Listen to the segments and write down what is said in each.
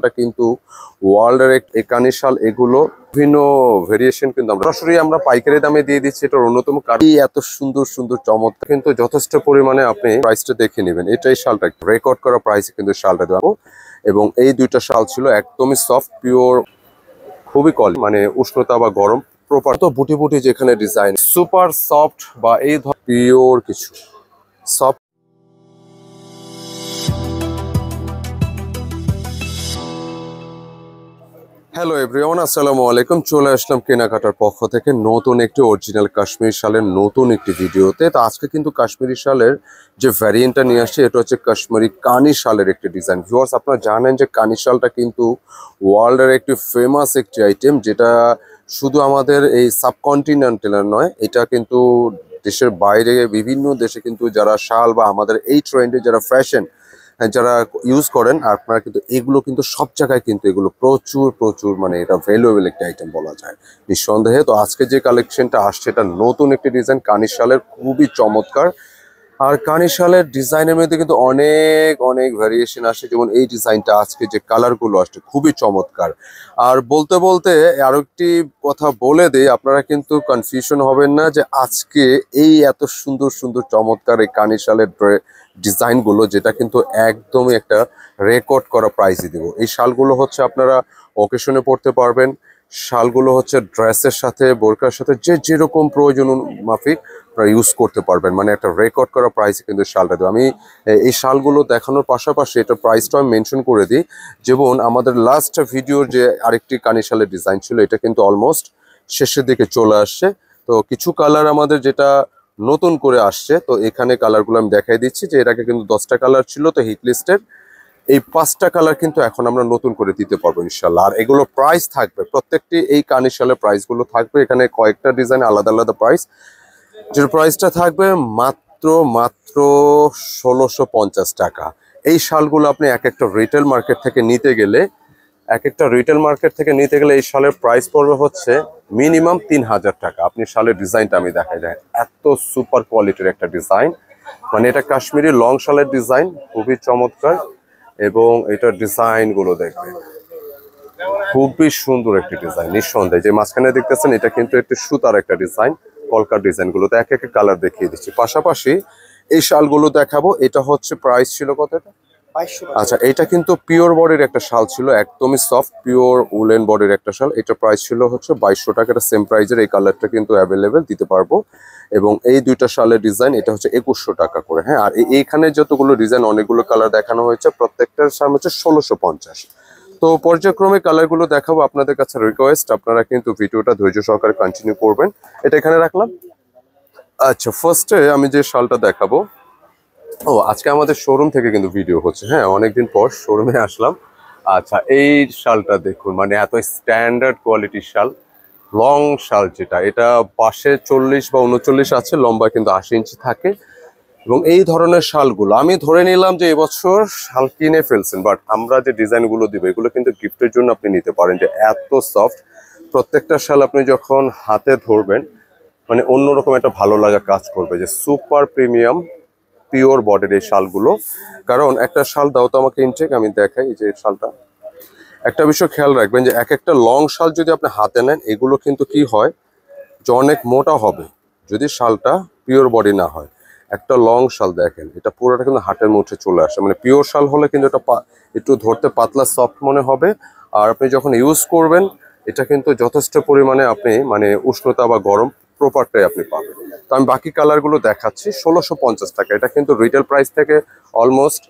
শালটা কিন্তু ওয়ার্ল্ডের এই কানি শাল এগুলো বিভিন্ন ভেরিয়েশন কিন্তু আমরা সরাসরি আমরা পাইকারি দামে দিয়ে দিচ্ছি। এটার অন্যতম কারণ এত সুন্দর সুন্দর চমৎকার কিন্তু যথেষ্ট পরিমাণে আপনি প্রাইসটা দেখে নেবেন। এটাই শালটা রেকর্ড করা প্রাইসে কিন্তু শালটা দেবো। এবং এই দুইটা শাল ছিল একদমই সফট পিওর, খুবই কোয়ালিটি, মানে উষ্ণতা বা গরম প্রপার। তো বুটি বুটি যেখানে ডিজাইন সুপার সফট বা এই ধর পিওর কিছু সফট। হ্যালো এভরিওয়ান, আসসালামু আলাইকুম। চলে আসলাম কেনাকাটার পক্ষ থেকে নতুন একটি অরিজিনাল কাশ্মীরি শালের নতুন একটি ভিডিওতে। তো আজকে কিন্তু কাশ্মীরি শালের যে ভ্যারিয়েন্টটা নিয়ে আসছে এটা হচ্ছে কাশ্মীরি কানি শালের একটি ডিজাইন। ভিউয়ার্স, আপনারা জানেন যে কানি শালটা কিন্তু ওয়ার্ল্ডের একটি ফেমাস একটি আইটেম, যেটা শুধু আমাদের এই সাবকন্টিনেন্টালের নয়, এটা কিন্তু দেশের বাইরে বিভিন্ন দেশে কিন্তু যারা শাল বা আমাদের এই ট্রেন্ডে যারা ফ্যাশন যারা ইউজ করেন, আপনারা কিন্তু এগুলো কিন্তু সব জায়গায় কিন্তু এগুলো প্রচুর প্রচুর মানে এটা ভ্যালুয়েবল একটা আইটেম বলা যায় নিঃসন্দেহে। তো আজকে যে কালেকশনটা আসছে এটা নতুন একটি ডিজাইন কানি শালের, খুবই চমৎকার। আর কানি শালের ডিজাইনের মধ্যে কিন্তু অনেক অনেক ভ্যারিয়েশন আসে, যেমন এই ডিজাইনটা আজকে যে কালারগুলো আসছে খুবই চমৎকার। আর বলতে বলতে আরো একটি কথা বলে দিই, আপনারা কিন্তু কনফিউশন হবেন না যে আজকে এই এত সুন্দর সুন্দর চমৎকার এই কানি শালের ডিজাইনগুলো, যেটা কিন্তু একদমই একটা রেকর্ড করা প্রাইসই দিব। এই শালগুলো হচ্ছে আপনারা অকেশনে পড়তে পারবেন, শালগুলো হচ্ছে ড্রেসের সাথে বোরকার সাথে যে যেরকম প্রয়োজন মাফিক আপনারা ইউজ করতে পারবেন, মানে একটা রেকর্ড করা প্রাইসে কিন্তু শালটা দেবো। আমি এই শালগুলো দেখানোর পাশাপাশি এটা প্রাইসটা আমি মেনশন করে দিই। যেমন আমাদের লাস্ট ভিডিওর যে আরেকটি কানি শালের ডিজাইন ছিল এটা কিন্তু অলমোস্ট শেষের দিকে চলে আসছে। তো কিছু কালার আমাদের যেটা নতুন করে আসছে, তো এখানে কালারগুলো আমি দেখাই দিচ্ছি যে এটাকে কিন্তু 10টা কালার ছিল, তো হিট লিস্টের এই 5টা কালার কিন্তু এখন আমরা নতুন করে দিতে পারবো ইনশাল্লাহ। আর এগুলো প্রাইস থাকবে প্রত্যেকটি এই কানি শালের প্রাইসগুলো থাকবে, এখানে কয়েকটা ডিজাইন আলাদা আলাদা প্রাইস, যেটা প্রাইসটা থাকবে মাত্র মাত্র 1650 টাকা। এই শালগুলো আপনি এক একটা রিটেল মার্কেট থেকে নিতে গেলে এই শালের প্রাইস পড়বে হচ্ছে মিনিমাম 3000 টাকা। আপনি শালের ডিজাইনটা আমি দেখাই যায়, এত সুপার কোয়ালিটির একটা ডিজাইন, মানে এটা কাশ্মীরি লং শালের ডিজাইন, খুবই চমৎকার। এবং এটার ডিজাইন গুলো দেখবেন খুবই সুন্দর একটি ডিজাইন নিঃসন্দেহে। যে মাঝখানে দেখতেছেন এটা কিন্তু একটু সুতার একটা ডিজাইন, কলকার ডিজাইন গুলো তো এক এক কালার দেখিয়ে দিচ্ছি। পাশাপাশি এই শালগুলো দেখাবো। এটা হচ্ছে প্রাইস ছিল কত? এটা 2200। আচ্ছা, এটা কিন্তু পিওর বডির একটা শাল ছিল, একদমই সফট পিওর উলেন বডির একটা শাল। এটা প্রাইস ছিল হচ্ছে 2200 টাকা। এটা সেম প্রাইজের এই কালারটা কিন্তু অ্যাভেলেবেল দিতে পারবো। এবং এই দুইটা শালের ডিজাইন এটা হচ্ছে 2100 টাকা করে। হ্যাঁ, আর এইখানে যতগুলো ডিজাইন অনেকগুলো কালার দেখানো হয়েছে, প্রত্যেকটার দাম হচ্ছে 1650। তো পর্যায়ক্রমে কালারগুলো দেখাবো। আপনাদের কাছে রিকোয়েস্ট, আপনারা কিন্তু ভিডিওটা ধৈর্য সহকারে কন্টিনিউ করবেন। এটা এখানে রাখলাম। আচ্ছা, ফার্স্টে আমি যে শালটা দেখাবো, আজকে আমাদের শোরুম থেকে কিন্তু ভিডিও হচ্ছে। হ্যাঁ, অনেকদিন পর শোরুমে আসলাম। আচ্ছা, এই শালটা দেখুন, মানে এত স্ট্যান্ডার্ড কোয়ালিটির শাল, লং শাল, যেটা এটা পাশে 40 বা 39 আছে, লম্বা কিন্তু 80 ইঞ্চি থাকে। এবং এই ধরনের শালগুলো আমি ধরে নিলাম যে এবছর শাল কিনে ফেলছেন, বাট আমরা যে ডিজাইনগুলো দিব এগুলো কিন্তু গিফটের জন্য আপনি নিতে পারেন। যে এত সফট প্রত্যেকটা শাল আপনি যখন হাতে ধরবেন, মানে অন্যরকম একটা ভালো লাগা কাজ করবে, যে সুপার প্রিমিয়াম পিওর বডির এই শালগুলো। কারণ একটা শাল দাও তো আমাকে ইনটেক, আমি দেখাই যে শালটা। একটা বিষয় খেয়াল রাখবেন যে এক একটা লং শাল যদি আপনি হাতে নেন, এগুলো কিন্তু কি হয় যে অনেক মোটা হবে যদি শালটা পিওর বডি না হয়। একটা লং শাল দেখেন, এটা পুরোটা কিন্তু হাতের মুঠে চলে আসে, মানে পিওর শাল হলে কিন্তু এটা একটু ধরতে পাতলা সফট মনে হবে। আর আপনি যখন ইউজ করবেন এটা কিন্তু যথেষ্ট পরিমাণে আপনি মানে উষ্ণতা বা গরম প্রপারটাই আপনি পাবেন। তো আমি বাকি কালারগুলো দেখাচ্ছি। 1650 টাকা। এটা কিন্তু রিটেল প্রাইস থেকে অলমোস্ট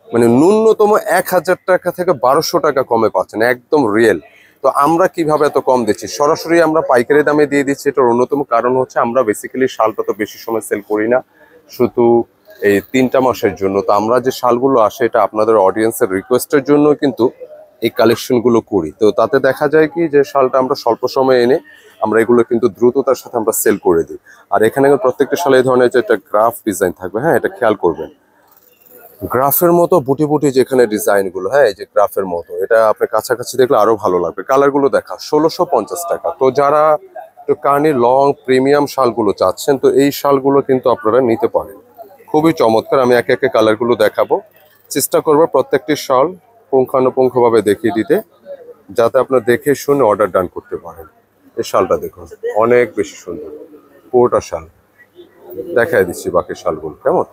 মানে ন্যূনতম 1000 টাকা থেকে 1200 টাকা কমে পাচ্ছেন, একদম রিয়েল। তো আমরা কিভাবে এত কম দিচ্ছি? সরাসরি আমরা পাইকারি দামে দিয়ে দিচ্ছি। এটার অন্যতম কারণ হচ্ছে আমরা বেসিক্যালি শালটা তো বেশি সময় সেল করি না, শুধু এই 3টা মাসের জন্য। তো আমরা যে শালগুলো আসে এটা আপনাদের অডিয়েন্সের রিকোয়েস্টের জন্য কিন্তু এই কালেকশনগুলো করি। তো তাতে দেখা যায় কি যে শালটা আমরা স্বল্প সময়ে এনে আমরা এগুলো কিন্তু দ্রুততার সাথে আমরা সেল করে দিই। আর এখানে প্রত্যেকটা শালে এই ধরনের যে একটা গ্রাফ ডিজাইন থাকবে, হ্যাঁ, এটা খেয়াল করবেন। গ্রাফের মতো বুটি বুটি যেখানে ডিজাইনগুলো, হ্যাঁ, এই যে গ্রাফের মতো, এটা আপনি কাছাকাছি দেখলে আরো ভালো লাগবে। কালারগুলো দেখা 1650 টাকা। তো যারা একটু কানি লং প্রিমিয়াম শালগুলো চাচ্ছেন, তো এই শালগুলো কিন্তু আপনারা নিতে পারেন, খুবই চমৎকার। আমি একে একে কালারগুলো দেখাবো, চেষ্টা করবো প্রত্যেকটি শাল পুঙ্খানুপুঙ্খভাবে দেখিয়ে দিতে, যাতে আপনার দেখে শুনে অর্ডার ডান করতে পারেন। এই শালটা দেখুন, অনেক বেশি সুন্দর পুরোটা শাল। দেখাই দিচ্ছি বাকি শালগুলো কেমন।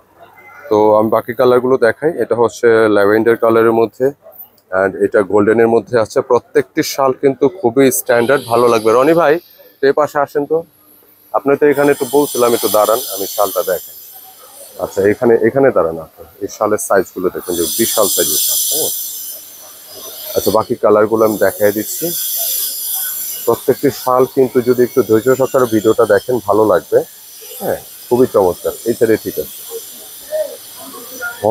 তো আমি বাকি কালারগুলো দেখাই। এটা হচ্ছে ল্যাভেন্ডার কালারের মধ্যে, অ্যান্ড এটা গোল্ডেনের মধ্যে আছে। প্রত্যেকটি শাল কিন্তু খুবই স্ট্যান্ডার্ড, ভালো লাগবে। রনি ভাই এই পাশে আসেন তো, আপনি তো এখানে একটু বলছিলাম একটু দাঁড়ান, আমি শালটা দেখেন। আচ্ছা, এখানে দাঁড়ান আপনি। এই শালের সাইজগুলো দেখুন, যে বিশাল সাইজের শাল। হ্যাঁ, আচ্ছা বাকি কালারগুলো আমি দেখাই দিচ্ছি। প্রত্যেকটি শাল কিন্তু যদি একটু ধৈর্য সহকারে ভিডিওটা দেখেন ভালো লাগবে। হ্যাঁ, খুবই চমৎকার। এই সাইডে ঠিক আছে,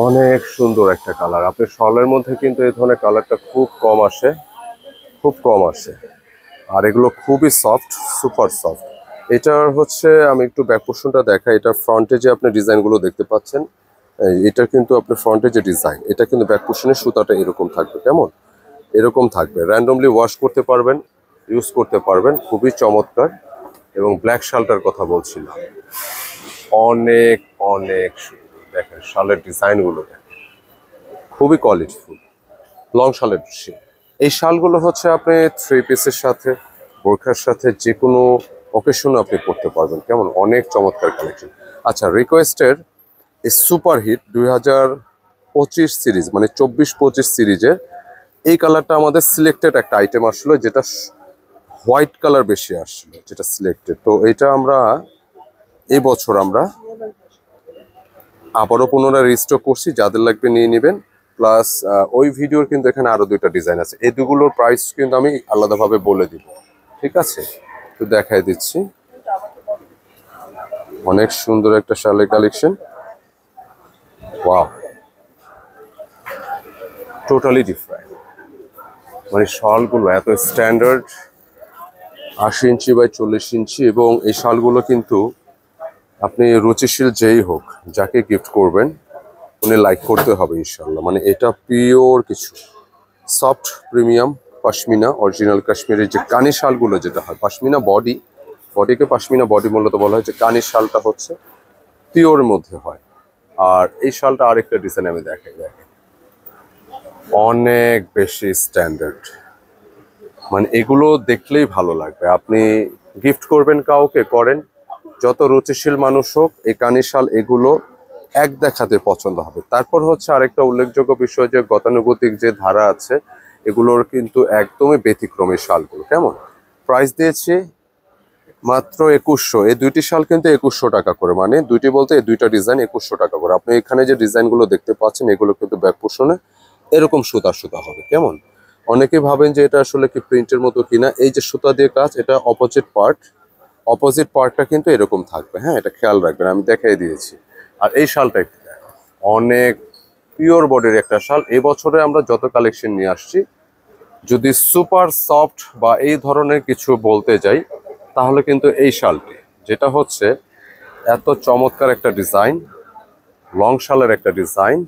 অনেক সুন্দর একটা কালার। আপনি শালের মধ্যে কিন্তু এই ধরনের কালারটা খুব কম আসে, খুব কম আসে। আর এগুলো খুবই সফট, সুপার সফট। এটার হচ্ছে আমি একটু ব্যাক পোর্শনটা দেখাই। এটার ফ্রন্টে যে আপনি ডিজাইনগুলো দেখতে পাচ্ছেন, এটা কিন্তু আপনার ফ্রন্টে যে ডিজাইন, এটা কিন্তু ব্যাক পোর্শনের সুতাটা এরকম থাকবে। কেমন, এরকম থাকবে। র্যান্ডমলি ওয়াশ করতে পারবেন, ইউজ করতে পারবেন, খুবই চমৎকার। এবং ব্ল্যাক শালটার কথা বলছিলাম, অনেক অনেক সুন্দর। দেখেন শালের ডিজাইনগুলো দেখেন, খুবই কোয়ালিটিফুল লং শালের দৃশ্য। এই শালগুলো হচ্ছে আপনি থ্রি পিসের সাথে, বোরখার সাথে, যে কোনো অকেশনে আপনি পড়তে পারবেন। কেমন, অনেক চমৎকার কালেকশন। আচ্ছা, রিকোয়েস্টের এই সুপার হিট 2025 সিরিজ, মানে 24-25 সিরিজের এই কালারটা আমাদের সিলেক্টেড একটা আইটেম আসলো, যেটা হোয়াইট কালার বেশি আসছিল, যেটা সিলেক্টেড। তো এটা আমরা এই বছর আমরা আবারও পুনরায় রিস্টক করছি, যাদের লাগবে নিয়ে নেবেন। প্লাস ওই ভিডিওর কিন্তু এখানে আরো দুইটা ডিজাইন আছে, এই দুগুলোর প্রাইস কিন্তু আমি আলাদাভাবে বলে দিব, ঠিক আছে? তো দেখাই দিচ্ছি, অনেক সুন্দর একটা শালের কালেকশন। Wow, totally different. মানে শালগুলো এত স্ট্যান্ডার্ড, 80 ইঞ্চি বাই 40 ইঞ্চি। এবং এই শালগুলো কিন্তু আপনি রুচিশীল যেই হোক, যাকে গিফট করবেন উনি লাইক করতে হবে ইনশাল্লাহ। মানে এটা পিওর কিছু সফট প্রিমিয়াম পশমিনা, অরিজিনাল কাশ্মীরের যে কানি শালগুলো যেটা হয়, পশমিনা বডিকে পশমিনা বডি মূলত বলা হয়, যে কানি শালটা হচ্ছে পিওর মধ্যে হয়। আর এই শালটা আরেকটা ডিজাইন আমি দেখাই, দেখেন অনেক বেশি স্ট্যান্ডার্ড। মানে এগুলো দেখলেই ভালো লাগবে। আপনি গিফট করবেন কাউকে, করেন, যত রুচিশীল মানুষ হোক, এই কানি শাল এগুলো এক দেখাতে পছন্দ হবে। তারপর হচ্ছে আরেকটা উল্লেখযোগ্য বিষয়, যে গতানুগতিক যে ধারা আছে, এগুলোর কিন্তু একদমই ব্যতিক্রমী শালগুলো। কেমন, প্রাইস দিয়েছি মাত্র 2100। এই দুইটি শাল কিন্তু 2100 টাকা করে, মানে দুইটি বলতে এই দুইটা ডিজাইন 2100 টাকা করে। আপনি এখানে যে ডিজাইনগুলো দেখতে পাচ্ছেন, এগুলো কিন্তু ব্যাক পোর্শনে এরকম সুতা সুতা হবে। কেমন, অনেকে ভাবেন যে এটা আসলে কি প্রিন্টের মতো কিনা। এই যে সুতা দিয়ে কাজ, এটা অপোজিট পার্টটা কিন্তু এরকম থাকবে। হ্যাঁ, এটা খেয়াল রাখবেন, আমি দেখাই দিয়েছি। আর এই শালটা একটু দেখো, অনেক পিওর বডির একটা শাল। এই বছরে আমরা যত কালেকশন নিয়ে আসছি, যদি সুপার সফট বা এই ধরনের কিছু বলতে যাই, তাহলে কিন্তু এই শালটি, যেটা হচ্ছে এত চমৎকার একটা ডিজাইন, লং শালের একটা ডিজাইন।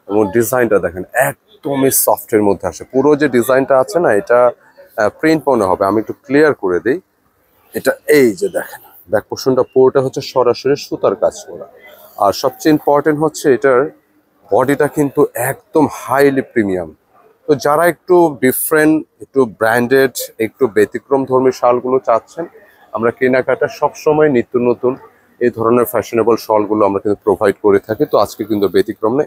এবং ডিজাইনটা দেখেন একদমই সফটের মধ্যে আসে। পুরো যে ডিজাইনটা আছে না, এটা প্রিন্ট মনে হবে। আমি একটু ক্লিয়ার করে দিই। এটা এই যে দেখেন, ব্যাক পোর্শনটা পুরোটা হচ্ছে সরাসরি সুতার কাজ করা। আর সবচেয়ে ইম্পর্টেন্ট হচ্ছে এটার বডিটা কিন্তু একদম হাইলি প্রিমিয়াম। তো যারা একটু ডিফারেন্ট, একটু ব্র্যান্ডেড, একটু ব্যতিক্রম ধর্মী শালগুলো চাচ্ছেন, আমরা কেনাকাটা সবসময় নিত্য নতুন এই ধরনের ফ্যাশনেবল শালগুলো আমরা কিন্তু প্রোভাইড করে থাকি। তো আজকে কিন্তু ব্যতিক্রম না।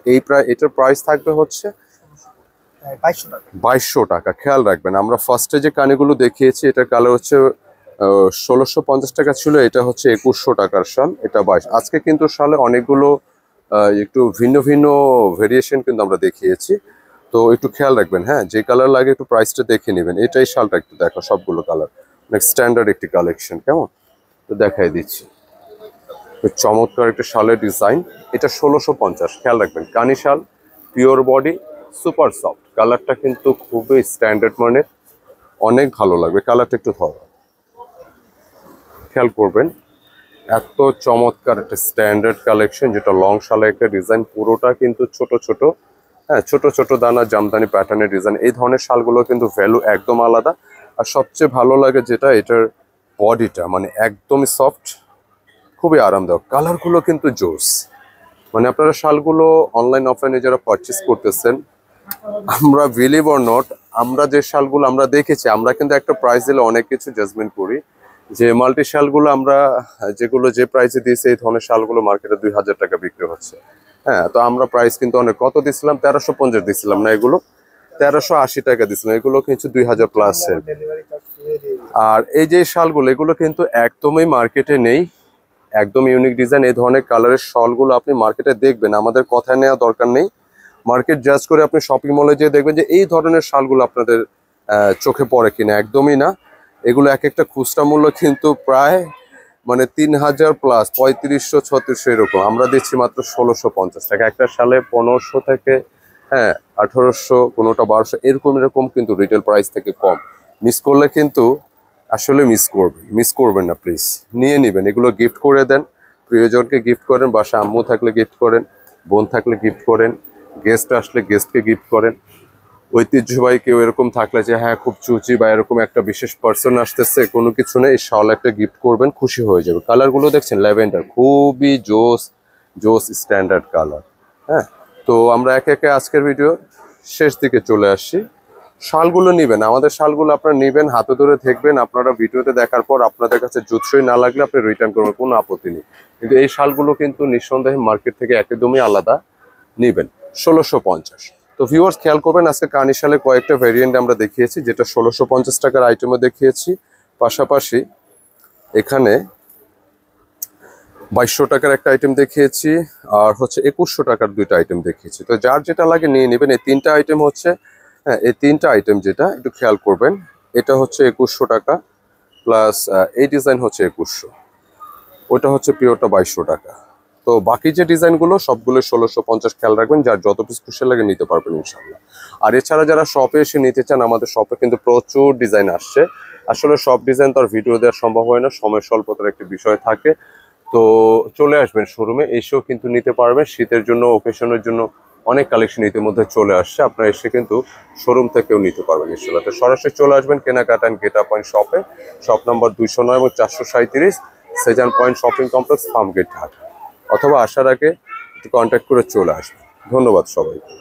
এটার প্রাইস থাকবে হচ্ছে 2200 টাকা। খেয়াল রাখবেন, আমরা ফার্স্টে যে কানেগুলো দেখিয়েছি, এটার কালার হচ্ছে 1650 টাকা ছিল, এটা হচ্ছে 2100 টাকার শাল, এটা 22। আজকে কিন্তু শালে অনেকগুলো একটু ভিন্ন ভিন্ন ভেরিয়েশন কিন্তু আমরা দেখিয়েছি। তো একটু খেয়াল রাখবেন, হ্যাঁ, যে কালার লাগে একটু প্রাইসটা দেখে নেবেন। এটাই শালটা একটু দেখো, সবগুলো কালার অনেক স্ট্যান্ডার্ড একটি কালেকশন। কেমন, তো দেখাই দিচ্ছি, চমৎকার একটা শালের ডিজাইন। এটা 1650। খেয়াল রাখবেন, কানি শাল, পিওর বডি, সুপার সফট। কালারটা কিন্তু খুবই স্ট্যান্ডার্ড মানের, অনেক ভালো লাগবে। কালারটা একটু ধরো, খেয়াল করবেন, এত চমৎকার একটা স্ট্যান্ডার্ড কালেকশন, যেটা লং শালের একটা ডিজাইন। পুরোটা কিন্তু ছোট ছোট, হ্যাঁ, ছোট ছোট দানা জামদানি প্যাটার্নের ডিজাইন। এই ধরনের শালগুলো কিন্তু ভ্যালু একদম আলাদা। আর সবচেয়ে ভালো লাগে যেটা, এটার বডিটা মানে একদমই সফট, খুবই আরামদায়ক। কালারগুলো কিন্তু জোস। মানে আপনারা শালগুলো অনলাইন অফলাইনে যারা পারচেস করতেছেন, আমরা বিলিভ অর নট, আমরা যে শালগুলো আমরা দেখেছি, আমরা কিন্তু একটা প্রাইস দিলে অনেক কিছু জাজমেন্ট করি। যে মাল্টি শালগুলো আমরা যেগুলো যে প্রাইসে দিয়েছি, এই ধরনের শালগুলো মার্কেটে 2000 টাকা বিক্রি হচ্ছে। হ্যাঁ, তো আমরা প্রাইস কিন্তু অনেক কত দিছিলাম, 1350 দিছিলাম না, এগুলো 1380 টাকা দিছিলাম, এগুলো কিন্তু 2000 প্লাস। আর এই যে শালগুলো, এগুলো কিন্তু একদমই মার্কেটে নেই, একদম ইউনিক ডিজাইন। এই ধরনের কালারের শলগুলো আপনি মার্কেটে দেখবেন, আমাদের কথায় নেওয়া দরকার নেই। মার্কেট জাজ করে আপনি শপিং মলে যেয়ে দেখবেন যে এই ধরনের শালগুলো আপনাদের চোখে পড়ে কিনা, একদমই না। এগুলো এক একটা খুচরা মূল্য কিন্তু প্রায় মানে 3000 প্লাস, 3500 3600 এরকম। আমরা দিচ্ছি মাত্র 1650 টাকা। একটা শালে 1500 থেকে 1800, কোনোটা 1200, এরকম কিন্তু রিটেল প্রাইস থেকে কম। মিস করলে কিন্তু আসলে মিস করবেন না, প্লিজ নিয়ে নেবেন। এগুলো গিফট করে দেন, প্রিয়জনকে গিফট করেন, বাসা আম্মু থাকলে গিফট করেন, বোন থাকলে গিফট করেন, গেস্ট আসলে গেস্টকে গিফট করেন। ঐতিহ্যবাহী কেউ এরকম থাকলে যে হ্যাঁ খুব চুচি বা এরকম একটা বিশেষ পার্সন আসতেছে, কোনো কিছু নেই, শাল একটা গিফট করবেন, খুশি হয়ে যাবে। কালারগুলো দেখছেন ল্যাভেন্ডার, খুবই জোস স্ট্যান্ডার্ড কালার। হ্যাঁ, তো আমরা একে একে আজকের ভিডিও শেষ দিকে চলে আসছি। শালগুলো নিবেন, আমাদের শালগুলো আপনারা নিবেন, হাতে ধরে দেখবেন। আপনারা ভিডিওতে দেখার পর আপনাদের কাছে জুতসই না লাগলে আপনি রিটার্ন করবেন, কোনো আপত্তি নেই। কিন্তু এই শালগুলো কিন্তু নিঃসন্দেহে মার্কেট থেকে একদমই আলাদা, নিবেন 1650। তো ভিউয়ার্স খেয়াল করবেন, আজকে কানি শালের কয়েকটা ভেরিয়েন্ট আমরা দেখিয়েছি, যেটা 1650 টাকার আইটেমও দেখিয়েছি, পাশাপাশি এখানে 2200 টাকার একটা আইটেম দেখিয়েছি, আর হচ্ছে 2100 টাকার দুইটা আইটেম দেখিয়েছি। তো যার যেটা লাগে নিয়ে নেবেন। এই তিনটা আইটেম হচ্ছে, হ্যাঁ এই তিনটা আইটেম যেটা একটু খেয়াল করবেন, এটা হচ্ছে 2100 টাকা প্লাস এই ডিজাইন হচ্ছে 2100, ওটা হচ্ছে পিওরটা 2200 টাকা। তো বাকি যে ডিজাইনগুলো সবগুলো 1650। খেয়াল রাখবেন, যার যত পিস খুশি লাগে নিতে পারবেন ইনশাল্লাহ। আর এছাড়া যারা শপে এসে নিতে চান, আমাদের শপে কিন্তু প্রচুর ডিজাইন আসছে। আসলে সব ডিজাইন তো আর ভিডিও দেওয়া সম্ভব হয় না, সময় স্বল্পতার একটি বিষয় থাকে। তো চলে আসবেন শোরুমে, এসেও কিন্তু নিতে পারবেন। শীতের জন্য, ওকেশনের জন্য অনেক কালেকশন ইতিমধ্যে চলে আসছে, আপনারা এসে কিন্তু শোরুম থেকেও নিতে পারবেন ইনশাল্লাহ। তো সরাসরি চলে আসবেন কেনাকাটা অ্যান্ড গেট আপ পয়েন্ট শপে, শপ নাম্বার 209 এবং 437, Shezan point shopping complex, Farmgate, Dhaka. অথবা আসার আগে একটু কন্ট্যাক্ট করে চলে আসবেন। ধন্যবাদ সবাইকে।